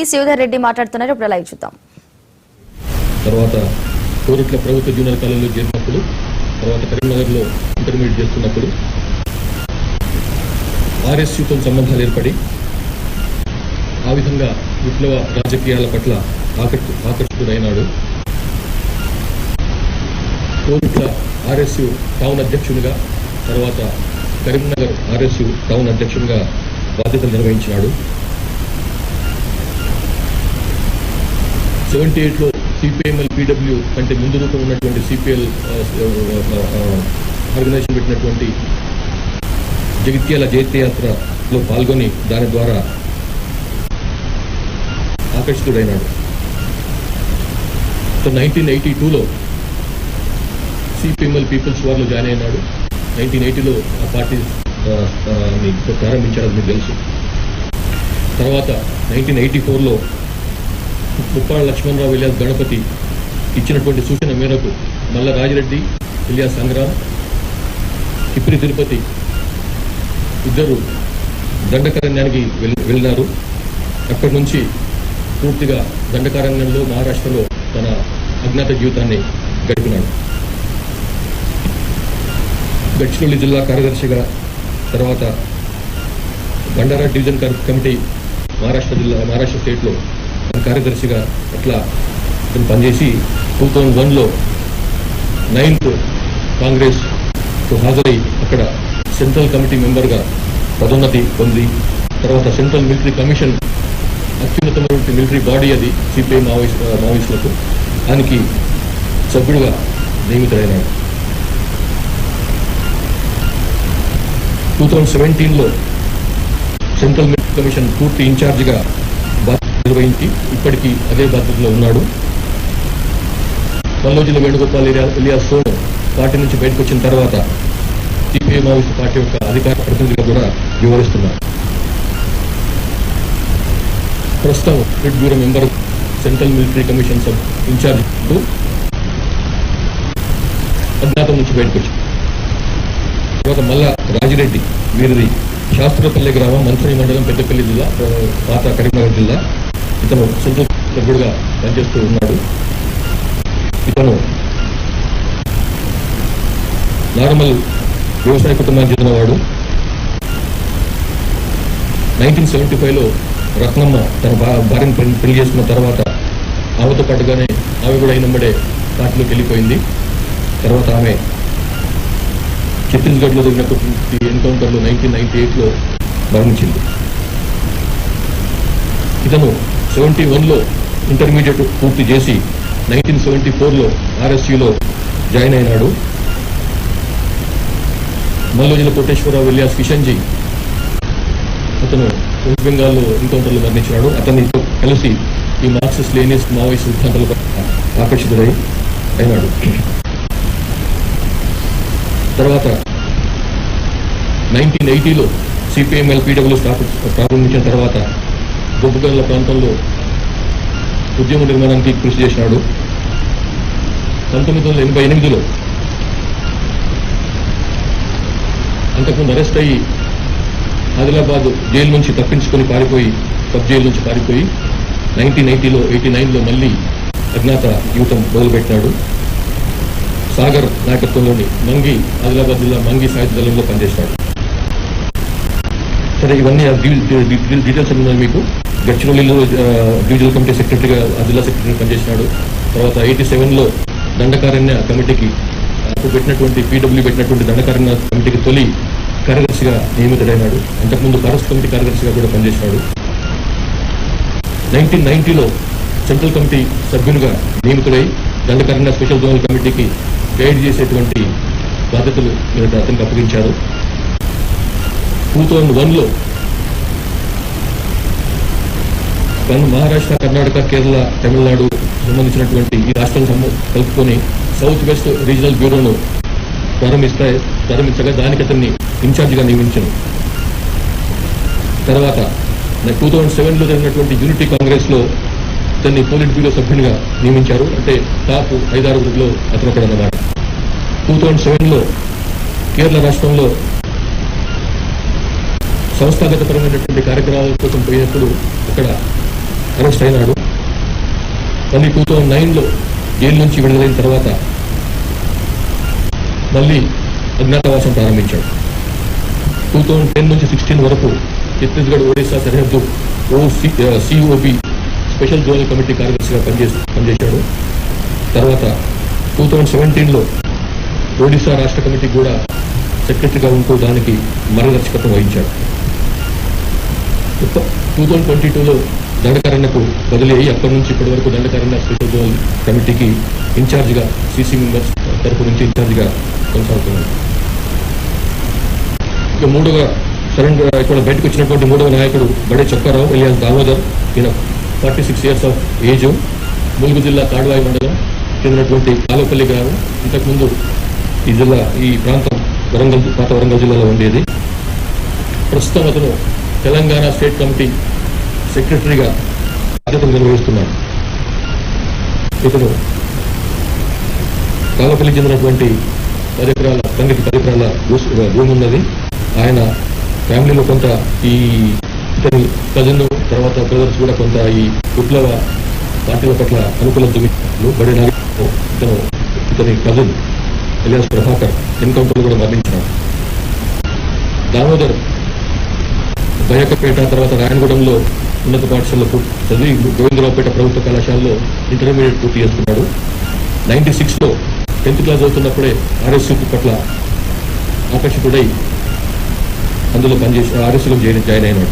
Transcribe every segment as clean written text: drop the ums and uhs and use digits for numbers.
శ్రీధర్ రెడ్డి మాట్లాడుతున్నారు. ఇప్పుడు లైవ్ చూద్దాం. తర్వాత కోరుట్ల ప్రభుత్వ జూనియర్ కాలేజీలో చేరినప్పుడు, తర్వాత కరీంనగర్లో ఇంటర్మీడియట్ చేస్తున్నప్పుడు ఆర్ఎస్యూతో సంబంధాలు ఏర్పడి ఆ విధంగా విప్లవ రాజకీయాల పట్ల ఆకర్షితుడైనాడు. కోరుట్ల ఆర్ఎస్యు టౌన్ అధ్యక్షునిగా, తర్వాత కరీంనగర్ ఆర్ఎస్యు టౌన్ అధ్యక్షునిగా బాధ్యతలు నిర్వహించినాడు. 78లో సిపిఎంఎల్ పీడబ్ల్యూ కంటే ముందు రూపం ఉన్నటువంటి సిపిఎల్ ఆర్గనైజేషన్ పెట్టినటువంటి జగిత్యాల జైత్యయాత్రలో పాల్గొని దాని ద్వారా ఆకర్షితుడైనాడు. 1982లో సిపిఎంఎల్ పీపుల్స్ వార్లో జాయిన్ అయినాడు. 1980లో ఆ పార్టీ ప్రారంభించారని మీకు తెలుసు. తర్వాత 1984లో ముప్పాళ్ళ లక్ష్మణరావు ఇలియాస్ గణపతి ఇచ్చినటువంటి సూచన మేరకు మల్ల రాజిరెడ్డి, ఇలియాస్ సంగ్రామ్, కిప్రి తిరుపతి ఇద్దరు దండకారణ్యానికి వెళ్ళినారు. అక్కడి నుంచి పూర్తిగా దండకారణ్యంలో మహారాష్ట్రలో తన అజ్ఞాత జీవితాన్ని గడిపినాడు. గడ్చిరోలి జిల్లా కార్యదర్శిగా, తర్వాత బండారా డివిజన్ కమిటీ మహారాష్ట్ర స్టేట్లో కార్యదర్శిగా అట్లా పనిచేసి 2001లో 9th కాంగ్రెస్ హాజరై అక్కడ సెంట్రల్ కమిటీ మెంబర్గా పదోన్నతి పొంది, తర్వాత సెంట్రల్ మిలిటరీ కమిషన్ అత్యున్నతమైనటువంటి మిలిటరీ బాడీ అది సిపిఐ మావోయిస్టులకు, దానికి సభ్యుడిగా నియమితుడైనాడు. 2017లో సెంట్రల్ మిలిటరీ కమిషన్ పూర్తి ఇన్ఛార్జిగా నిర్వహించి ఇప్పటికీ అదే బాధ్యతలో ఉన్నాడు. మల్లోజిల వేణుగోపాల్ ఇలియాస్ సోను పార్టీ నుంచి బయటకు వచ్చిన తర్వాత సిపిఐ మావోయిస్టు పార్టీ యొక్క అధికార ప్రతినిధిగా కూడా వ్యవహరిస్తున్నారు. ప్రస్తుతం red bureau member, central military commission sub incharge అజ్ఞాతం నుంచి బయటకు వచ్చారు. తర్వాత మల్లా రాజిరెడ్డి, వీరిది శాస్త్రపల్లి గ్రామం, మంత్రి మండలం, పెద్దపల్లి జిల్లా, పాత కరీంనగర్ జిల్లా. ఇతను సెంట్రల్ సభ్యుడిగా పనిచేస్తూ ఉన్నాడు. ఇతను నార్మల్ వ్యవసాయ కుటుంబానికి చెందినవాడు. 1975లో రత్నమ్మ తన భార్యను పెళ్లి చేసుకున్న తర్వాత ఆమెతో పాటుగానే ఆమె కూడా అయినమ్మడే పార్టీలోకి వెళ్ళిపోయింది. తర్వాత ఆమె ఛత్తీస్గఢ్లో జరిగినటువంటి ఎన్కౌంటర్లో 1998లో మరణించింది. ఇతను 71లో ఇంటర్మీడియట్ పూర్తి చేసి 1974లో ఆర్ఎస్యూలో జాయిన్ అయినాడు. మల్లోజిల కోటేశ్వరరావు ఇలియాస్ కిషన్జీ, అతను వెస్ట్ బెంగాల్లో ఎన్కౌంటర్లో మరణించినాడు. అతనితో కలిసి ఈ మార్క్సిస్ట్ లెనినిస్ట్ మావోయిస్ట్ సిద్ధాంతాల ఆకర్షితుడై అయినాడు. తర్వాత 1980లో సిపిఎంఎల్ పీడబ్ల్యూ ప్రారంభించిన తర్వాత బొబ్బగల్ల ప్రాంతంలో ఉద్యమ నిర్మాణానికి కృషి చేసినాడు. 1988లో అంతకుముందు అరెస్ట్ అయ్యి ఆదిలాబాద్ జైలు నుంచి తప్పించుకొని పారిపోయి, సబ్ జైలు నుంచి పారిపోయి 1989లో మళ్ళీ అజ్ఞాత జీవితం మొదలుపెట్టినాడు. సాగర్ నాయకత్వంలోని మంగి, ఆదిలాబాద్ జిల్లా మంగి సాహిత్య దళంలో పనిచేశాడు. సరే, ఇవన్నీ డీటెయిల్స్ ఉన్నాయి మీకు. గచ్చిరోలిలో డివిజనల్ కమిటీ సెక్రటరీగా, జిల్లా సెక్రటరీగా పనిచేసినాడు. తర్వాత 87లో దండకారణ్య కమిటీకి పెట్టినటువంటి పీడబ్ల్యూ పెట్టినటువంటి దండకారణ్య కమిటీకి తొలి కార్యదర్శిగా నియమితుడైనాడు. అంతకుముందు ఫారెస్ట్ కమిటీ కార్యదర్శిగా కూడా పనిచేసినాడు. 1990లో సెంట్రల్ కమిటీ సభ్యునిగా నియమితుడై దండకారణ్య స్పెషల్ జోనల్ కమిటీకి గైడ్ చేసేటువంటి బాధ్యతలు అతనికి అప్పగించారు. 2001లో మహారాష్ట్ర, కర్ణాటక, కేరళ, తమిళనాడు సంబంధించినటువంటి ఈ రాష్ట్రాలను కలుపుకొని సౌత్ వెస్ట్ రీజనల్ బ్యూరోను ప్రారంభించగా దానికి అతన్ని ఇన్ఛార్జిగా నియమించారు. తర్వాత 2007లో జరిగినటువంటి యూనిటీ కాంగ్రెస్లో అతన్ని పోలిట్ బ్యూరో సభ్యునిగా నియమించారు. అంటే టాప్ 5-6లో అతను ఒకడు అన్నమాట. 2007లో కేరళ రాష్ట్రంలో సంస్థాగతపరమైనటువంటి కార్యక్రమాల కోసం పోయినప్పుడు అక్కడ అరెస్ట్ అయినాడు. మళ్ళీ 2009లో జైలు నుంచి విడుదలైన తర్వాత మళ్ళీ అజ్ఞాతవాసం ప్రారంభించాడు. 2010 నుంచి 16 వరకు ఛత్తీస్గఢ్ ఒడిశా సరిహద్దు సిఓపి స్పెషల్ జోనల్ కమిటీ కార్యదర్శిగా పనిచేశాడు. తర్వాత 2017లో ఒడిశా రాష్ట్ర కమిటీకి కూడా సెక్రటరీగా ఉంటూ దానికి మార్గదర్శకత్వం వహించాడు. 2022లో దండకారణ్యకు బదిలీ అయ్యి అప్పటి నుంచి ఇప్పటి వరకు దండకారణ్య స్పెషల్ జోనల్ కమిటీకి ఇన్ఛార్జిగా సిసి మెంబర్స్ తరపు నుంచి ఇన్ఛార్జిగా కొనసాగుతున్నాడు. ఇక మూడవ సడన్గా ఇక్కడ బయటకు వచ్చినటువంటి మూడవ నాయకుడు బడే చొక్కారావు ఎలియాస్ దామోదర్. ఈయన 46 years ఆఫ్ ఏజ్, ములుగు జిల్లా తాడ్వాయి మండలం చెందినటువంటి కాలోపల్లి గ్రామం. ఇంతకుముందు ఈ ప్రాంతం పాత వరంగల్ జిల్లాలో ఉండేది. ప్రస్తుతం అతను తెలంగాణ స్టేట్ కమిటీ సెక్రటరీగా బాధ్యతలు నిర్వహిస్తున్నాడు. ఇతను కాలోపల్లికి చెందినటువంటి 10 ఎకరాల భూమి ఉన్నది. ఆయన ఫ్యామిలీలో కొంత ఇతని కజిన్ తర్వాత బ్రదర్స్ కూడా కొంత ఈ విప్లవ పార్టీల పట్ల అనుకూల దుమిలు బడే నాగేశ్వరరావు ఇతని కజిన్ ఎలియాస్ ప్రభాకర్ ఎన్కౌంటర్లో కూడా మరణించినాడు. దామోదర్ బయకపేట తర్వాత రాయనగూడెంలో ఉన్నత పాఠశాలలో చదివి గోవిందరావుపేట ప్రభుత్వ కళాశాలలో ఇంటర్మీడియట్ పూర్తి చేసుకున్నాడు. 96లో 10th క్లాస్ అవుతున్నప్పుడే ఆర్ఎస్యూ పట్ల ఆకర్షితుడై అందులో ఆర్ఎస్యూలో జాయిన్ అయినాడు.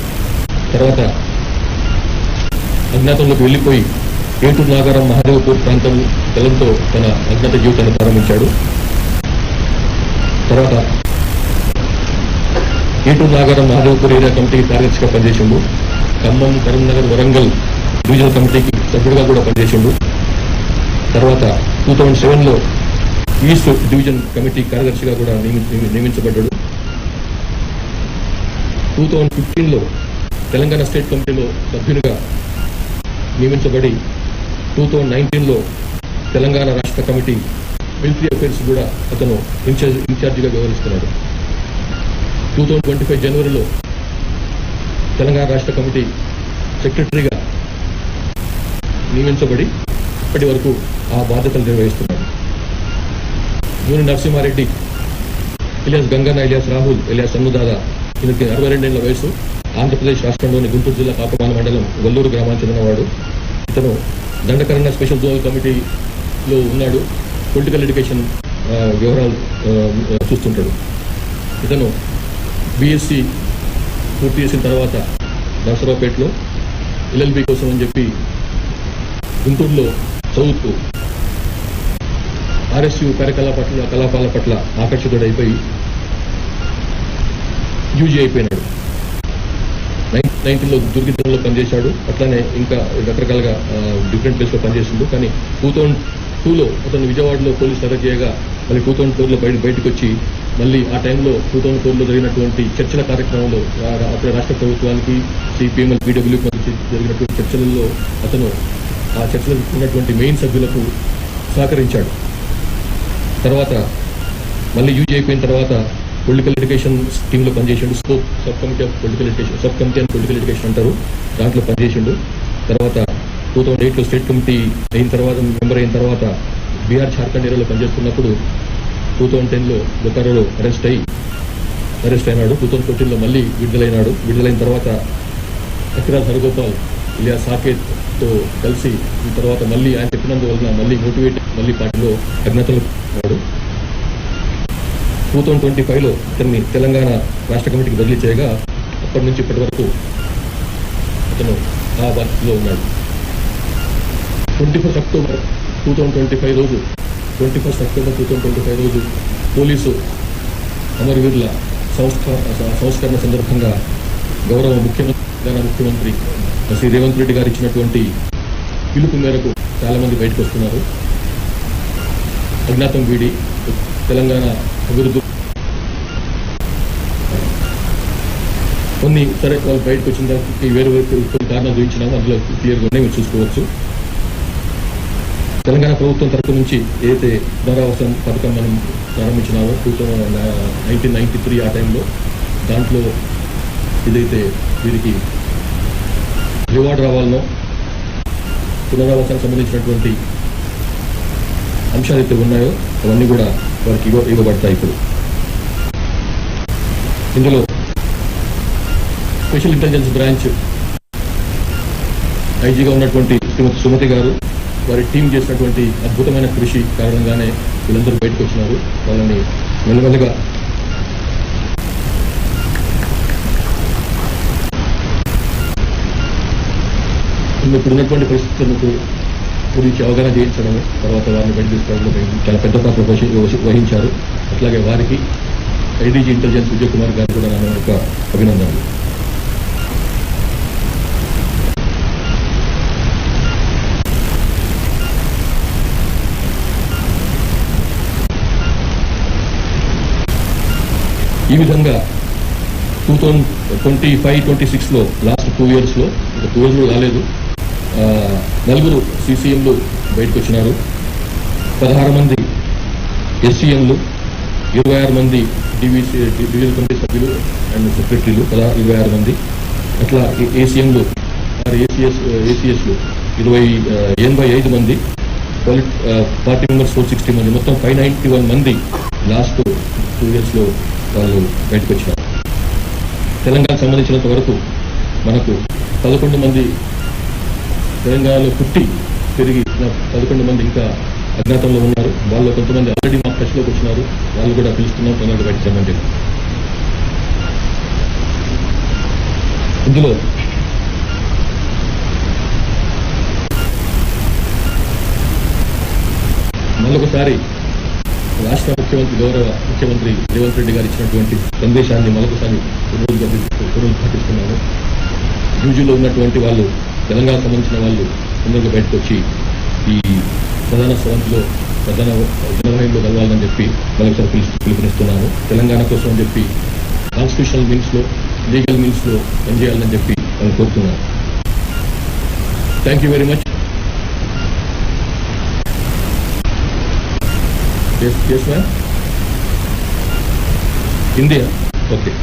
తర్వాత అజ్ఞాతంలోకి వెళ్ళిపోయి ఏటూరు నాగారం మహాదేవపూర్ ప్రాంతం తెలంతో తన అజ్ఞాత జీవితాన్ని ప్రారంభించాడు. తర్వాత ఏటూరు నాగారం మహాదేవపూర్ ఏరియా కమిటీకి కార్యదర్శిగా పనిచేసిండు. ఖమ్మం, కరీంనగర్, వరంగల్ డివిజనల్ కమిటీకి సభ్యుడిగా కూడా పనిచేసిండు. తర్వాత 2007లో ఈస్ట్ డివిజన్ కమిటీ కార్యదర్శిగా కూడా నియమించబడ్డాడు. 2015లో తెలంగాణ స్టేట్ కమిటీలో సభ్యునిగా నియమించబడి 2019లో తెలంగాణ రాష్ట్ర కమిటీ మిలిటరీ అఫైర్స్ కూడా అతను ఇన్ఛార్జిగా వ్యవహరిస్తున్నాడు. 2025 జనవరిలో తెలంగాణ రాష్ట్ర కమిటీ సెక్రటరీగా నియమించబడి ఇప్పటి వరకు ఆ బాధ్యతలు నిర్వహిస్తున్నాడు. జూని నరసింహారెడ్డి ఇలియాస్ గంగన్న, ఇలియాస్ రాహుల్, ఇలియాస్ అన్నుదాదా. ఈయనకి 62 ఏళ్ల వయసు. ఆంధ్రప్రదేశ్ రాష్ట్రంలోని గుంటూరు జిల్లా కాపమాన మండలం వల్లూరు గ్రామానికి చెందినవాడు. ఇతను దండకరణ స్పెషల్ జోనల్ కమిటీలో ఉన్నాడు. పొలిటికల్ ఎడ్యుకేషన్ వ్యవహారాలు చూస్తుంటాడు. ఇతను బీఎస్సీ పూర్తి చేసిన తర్వాత నరసరావుపేటలో ఎల్ఎల్బి కోసం అని చెప్పి గుంటూరులో చదువుతూ ఆర్ఎస్యూ కలాపాల పట్ల ఆకర్షితుడైపోయి యూజీ అయిపోయినాడు. 1990లో దుర్గితంలో పనిచేశాడు. అట్లానే ఇంకా రకరకాలుగా డిఫరెంట్ ప్లేస్లో పనిచేసిండు. కానీ 2002లో అతను విజయవాడలో పోలీసులు అరెస్ట్ చేయగా మళ్ళీ 2004లో బయటకు వచ్చి మళ్ళీ ఆ టైంలో 2004లో జరిగినటువంటి చర్చల కార్యక్రమంలో అప్పుడు రాష్ట్ర ప్రభుత్వానికి సిపిఎంఎల్ పీడబ్ల్యూ మధ్య జరిగినటువంటి చర్చలలో అతను ఆ చర్చలకు ఉన్నటువంటి మెయిన్ సభ్యులకు సహకరించాడు. తర్వాత మళ్ళీ యూజీ అయిపోయిన తర్వాత పొలిటికల్ ఎడ్యుకేషన్ స్కీమ్లో పనిచేసిండు. Scope sub committee of political education, sub committee and political education అంటారు, దాంట్లో పనిచేసిండు. తర్వాత 2008లో స్టేట్ కమిటీ మెంబర్ అయిన తర్వాత బీహార్, జార్ఖండ్ ఏరియాలో పనిచేస్తున్నప్పుడు 2010లో బొకారోలో అరెస్ట్ అయినాడు. 2014లో మళ్ళీ విడుదలైన తర్వాత అఖిరాజ్ హరగోపాల్, ఇలియాస్ సాకేత్తో కలిసి ఈ తర్వాత మళ్ళీ ఆయన చెప్పినందువలన మళ్ళీ మోటివేట్ మళ్ళీ పార్టీలో అజ్ఞాతంలో ఉన్నాడు. 2025లో ఇతన్ని తెలంగాణ రాష్ట్ర కమిటీకి బదిలీ చేయగా అప్పటి నుంచి ఇప్పటి వరకు అతను ఆ బాధ్యతలో ఉన్నాడు. 21 అక్టోబర్ 2025 రోజు పోలీసు అమరవీరుల సంస్కరణ సందర్భంగా గౌరవ ముఖ్యమంత్రి శ్రీ రేవంత్ రెడ్డి గారు ఇచ్చినటువంటి పిలుపు మేరకు చాలా మంది బయటకు వస్తున్నారు. అజ్ఞాతం వీడి తెలంగాణ అభివృద్ధి కొన్ని సరే వాళ్ళు బయటకు వచ్చిన తర్వాత వేరే కొన్ని కారణాలు గురించినాము, అందులో క్లియర్గా ఉన్నాయి, మీరు చూసుకోవచ్చు. తెలంగాణ ప్రభుత్వం తరపు నుంచి ఏదైతే పునరావాసం పథకం మనం ప్రారంభించినామో 1993 ఆ టైంలో, దాంట్లో ఏదైతే వీరికి రివార్డ్ రావాలనో పునరావాసానికి సంబంధించినటువంటి అంశాలు అయితే ఉన్నాయో అవన్నీ కూడా వారికి ఇవ్వబడతాయి. ఇప్పుడు ఇందులో స్పెషల్ ఇంటెలిజెన్స్ బ్రాంచ్ ఐజీగా ఉన్నటువంటి శ్రీమతి సుమతి గారు, వారి టీం చేసినటువంటి అద్భుతమైన కృషి కారణంగానే వీళ్ళందరూ బయటకు వచ్చినారు. వాళ్ళని మెల్లమెల్లగా ఇప్పుడున్నటువంటి పరిస్థితులకు గురించి అవగాహన చేయించడం, తర్వాత వారిని బయట తీసుకోవడంలో చాలా పెద్ద పాత్ర వహించారు. అట్లాగే వారికి ఐడీజీ ఇంటెలిజెన్స్ విజయ్ కుమార్ గారు కూడా నా యొక్క అభినందనలు. ఈ విధంగా 2025-26లో లాస్ట్ 2 yearsలో, 2 yearsలో రాలేదు, 4 CCMలు బయటకు వచ్చినారు, 16 మంది SCMలు, 26 మంది డివిజనల్ కమిటీ సభ్యులు అండ్ సెక్రటరీలు, 26 మంది, అట్లా ACMలు 6 ACSలు 85 మంది, పార్టీ మెంబర్స్ 460 మంది, మొత్తం 591 మంది లాస్ట్ 2 yearsలో వాళ్ళు బయటకు వచ్చినారు. తెలంగాణకు సంబంధించినంత వరకు మనకు 11 మంది తెలంగాణలో పుట్టి పెరిగిన 11 మంది ఇంకా అజ్ఞాతంలో ఉన్నారు. వాళ్ళు కొంతమంది ఆల్రెడీ మా టచ్లోకి వచ్చినారు, వాళ్ళు కూడా పిలుస్తున్నాం, తొందరగా బయటకు రమ్మంటే. ఇందులో మరొకసారి రాష్ట్ర ముఖ్యమంత్రి, గౌరవ ముఖ్యమంత్రి రేవంత్ రెడ్డి గారు ఇచ్చినటువంటి సందేశాన్ని మరొకసారి పునరుద్ఘాటిస్తున్నాను. యూజీలో ఉన్నటువంటి వాళ్ళు, తెలంగాణకు సంబంధించిన వాళ్ళు తొందరగా బయటకు వచ్చి ఈ ప్రధాన స్రవంతిలో, ప్రధాన జనవాహినిలో కలవాలని చెప్పి మరొకసారి పిలుపునిస్తున్నాను. తెలంగాణ కోసం అని చెప్పి కాన్స్టిట్యూషనల్ మీన్స్లో, లీగల్ మీన్స్లో పనిచేయాలని చెప్పి నేను కోరుతున్నాను. Thank you very much. Yes, ma'am. India. Okay.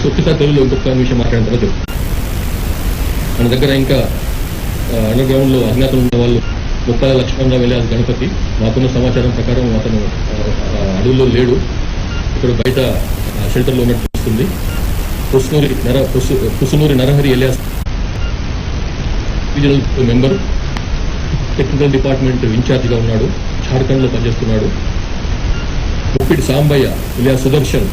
ఒక్కసారి తెలుగులో ఇంకొక విషయం మాట్లాడిన తర్వాత మన దగ్గర ఇంకా అండర్ గ్రౌండ్ లో అజ్ఞాతం ఉన్న వాళ్ళు ముప్పాల లక్ష్మణరావు వెళ్ళాలి గణపతి. మాకున్న సమాచారం ప్రకారం అతను అడవుల్లో లేడు, ఇక్కడ బయట షెల్టర్లో ఉన్నట్టు తెలుస్తుంది. Kusunuri Narahari alias regional member, technical department ఇన్ఛార్జిగా ఉన్నాడు, జార్ఖండ్లో పనిచేస్తున్నాడు. ముప్పిడి సాంబయ్య ఎలియాస్ సుదర్శన్,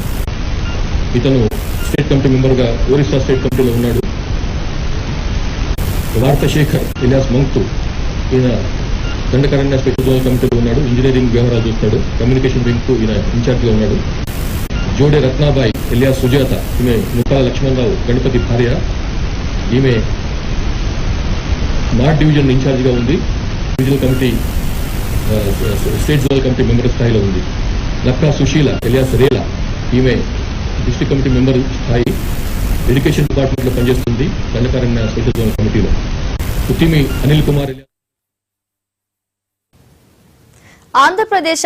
ఇతను స్టేట్ కమిటీ మెంబర్గా ఒరిస్సా స్టేట్ కమిటీలో ఉన్నాడు. వార్తశేఖర్ ఎలియాస్ మంక్తు, ఈయన దండకారణ్య స్పెషల్ జోనల్ కమిటీలో ఉన్నాడు, ఇంజనీరింగ్ వ్యవహారాలు చూస్తాడు, కమ్యూనికేషన్ వింగ్కు ఈయన ఇన్ఛార్జిగా ఉన్నాడు. జోడే రత్నాబాయి ఎలియాస్ సుజాత, ఈమె ముప్పాల లక్ష్మణరావు గణపతి భార్య, ఈమె నార్త్ డివిజన్ ఇన్ఛార్జిగా ఉంది, divisional committee state zonal committee member స్థాయిలో ఉంది. లక్కా సుశీల ఎలియాస్ రేలా, ఈమె డిస్ట్రిక్ట్ కమిటీ మెంబర్ స్థాయి, ఎడ్యుకేషన్ డిపార్ట్మెంట్లో పనిచేస్తుంది, దండకారణ్య స్పెషల్ జోనల్ కమిటీలో. కుతిమి అనిల్ కుమార్. ఆంధ్రప్రదేశ్